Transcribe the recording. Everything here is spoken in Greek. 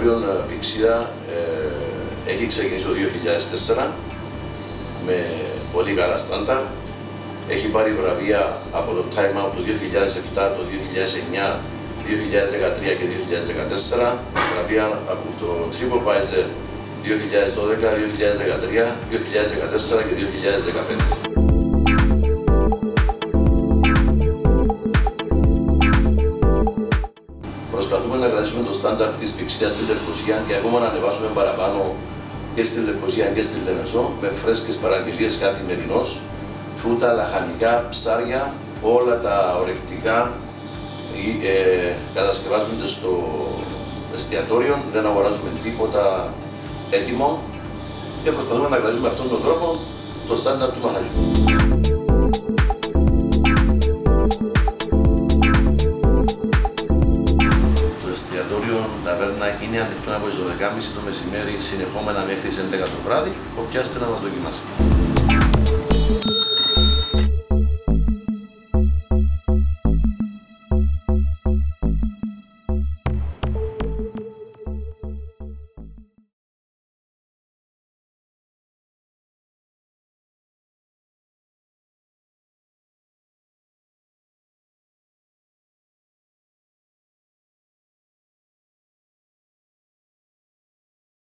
εστιατόριο Πηξίδα έχει ξεκινήσει το 2004 με πολύ καλά στάνταρ. Έχει πάρει βραβεία από το Time Out το 2007, το 2009, 2013 και 2014, βραβεία από το TripAdvisor 2012, 2013, 2014 και 2015. Προσπαθούμε να κρατήσουμε το στάνταρ της Πηξίδας στη Λευκοσία και ακόμα να ανεβάσουμε παραπάνω και στη Λευκοσία και στη Λεμεσό με φρέσκες παραγγελίες καθημερινώς, φρούτα, λαχανικά, ψάρια, όλα τα ορεκτικά κατασκευάζονται στο εστιατόριο, δεν αγοράζουμε τίποτα έτοιμο και προσπαθούμε να κρατήσουμε αυτόν τον τρόπο το στάνταρ του μαγαζιού. Το εστιατόριο ταβέρνα είναι ανοιχτό από τις 12.30 το μεσημέρι συνεχόμενα μέχρι τις 11 το βράδυ, οπότε να μας δοκιμάσετε.